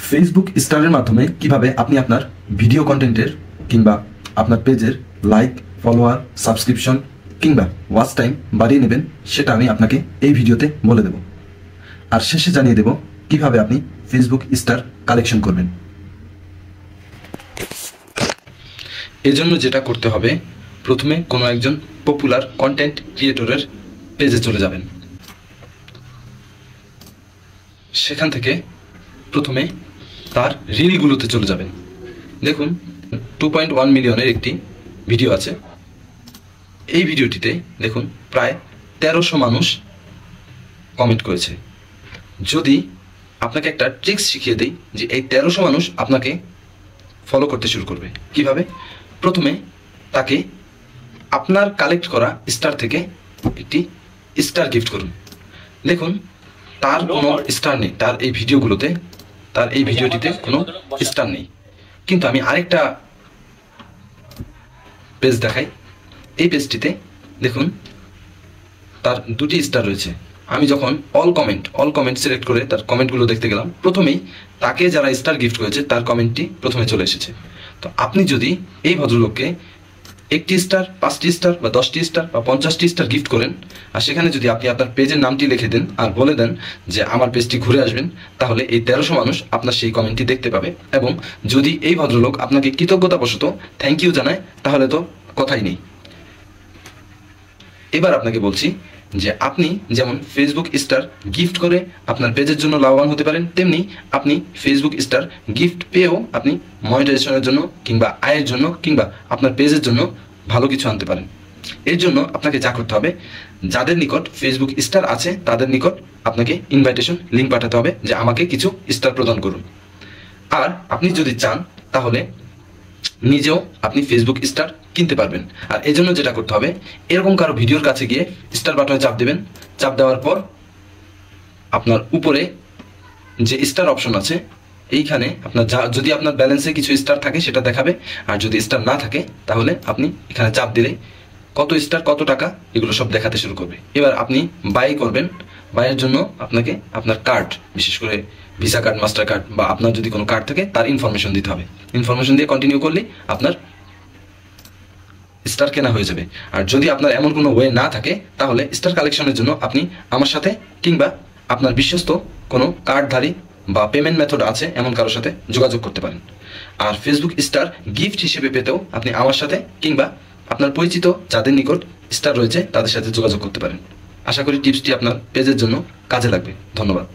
Facebook স্টারের মাধ্যমে কিভাবে আপনি আপনার ভিডিও কন্টেন্টের কিংবা আপনার পেজের লাইক, ফলোয়ার, সাবস্ক্রিপশন কিংবা ওয়াচ টাইম বাড়িয়ে নেবেন সেটা আমি আপনাকে এই ভিডিওতে বলে দেব। আর শেষে জানিয়ে দেব কিভাবে আপনি ফেসবুক স্টার কালেকশন করবেন। এজন্য যেটা করতে হবে, প্রথমে কোনো একজন পপুলার কন্টেন্ট ক্রিয়েটরের পেজে চলে যাবেন। সেখান থেকে প্রথমে তার রিলগুলোতে চলে যাবেন। দেখুন 2.1 মিলিয়নের একটি ভিডিও আছে। এই ভিডিওটিতে দেখুন প্রায় 1300 মানুষ কমেন্ট করেছে। যদি আপনাকে একটা ট্রিক্স শিখিয়ে দেই যে এই 1300 মানুষ আপনাকে ফলো করতে শুরু করবে কিভাবে। প্রথমে তাকে আপনার কালেক্ট করা স্টার থেকে একটি স্টার গিফট করুন। দেখুন তার কোনো স্টার নেই, তার এই ভিডিওটিতে কোনো স্টার নেই, কিন্তু আমি আরেকটা পেজ দেখাই। এই পেজটিতে দেখুন তার 2টি স্টার রয়েছে। আমি যখন অল কমেন্ট সিলেক্ট করে তার কমেন্টগুলো দেখতে গেলাম, প্রথমেই তাকে যারা স্টার গিফট করেছে তার কমেন্টটি প্রথমে চলে এসেছে। তো আপনি যদি এই ভদ্রলোককে 1টি স্টার, 5টি স্টার বা 10টি স্টার বা 50টি স্টার গিফট করেন, আর সেখানে যদি আপনি আপনার পেজের নামটি লিখে দেন আর বলে দেন যে আমার পেজটি ঘুরে আসবেন, তাহলে এই 1300 মানুষ আপনার সেই কমেন্টটি দেখতে পাবে। এবং যদি এই ভদ্রলোক আপনাকে কৃতজ্ঞতাবশত থ্যাংক ইউ জানায়, তাহলে তো কথাই নেই। এবার আপনাকে বলছি যে আপনি যেমন ফেসবুক স্টার গিফট করে আপনার পেজের জন্য লাভবান হতে পারেন, তেমনি আপনি ফেসবুক স্টার গিফট পেয়েও আপনি মনিটাইজেশনের জন্য কিংবা আয়ের জন্য কিংবা আপনার পেজের জন্য ভালো কিছু আনতে পারেন। এর জন্য আপনাকে যা করতে হবে, যাদের নিকট ফেসবুক স্টার আছে তাদের নিকট আপনাকে ইনভাইটেশন লিঙ্ক পাঠাতে হবে যে আমাকে কিছু স্টার প্রদান করুন। আর আপনি যদি চান তাহলে নিজেও আপনি ফেসবুক স্টার কিনতে পারবেন। আর এই জন্য যেটা করতে হবে, এরকম কারো ভিডিওর কাছে গিয়ে স্টার বাটনে চাপ দেবেন। চাপ দেওয়ার পর আপনার উপরে যে স্টার অপশন আছে, এইখানে আপনার যদি আপনার ব্যালেন্সে কিছু স্টার থাকে সেটা দেখাবে, আর যদি স্টার না থাকে তাহলে আপনি এখানে চাপ দিলে কত স্টার, কত টাকা, এগুলো সব দেখাতে শুরু করবে। এবার আপনি বাই করবেন। বাইয়ের জন্য আপনাকে আপনার কার্ড, বিশেষ করে ভিসা কার্ড, মাস্টার কার্ড বা আপনার যদি কোনো কার্ড থাকে তার ইনফরমেশন দিতে হবে। ইনফরমেশন দিয়ে কন্টিনিউ করলে আপনার স্টার কেনা হয়ে যাবে। আর যদি আপনার এমন কোনো ওয়ে না থাকে, তাহলে স্টার কালেকশনের জন্য আপনি আমার সাথে কিংবা আপনার বিশ্বস্ত কোনো কার্ডধারী বা পেমেন্ট মেথড আছে এমন কারোর সাথে যোগাযোগ করতে পারেন। আর ফেসবুক স্টার গিফট হিসেবে পেতেও আপনি আমার সাথে কিংবা আপনার পরিচিত যাদের নিকট স্টার রয়েছে তাদের সাথে যোগাযোগ করতে পারেন। আশা করি টিপসটি আপনার পেজের জন্য কাজে লাগবে। ধন্যবাদ।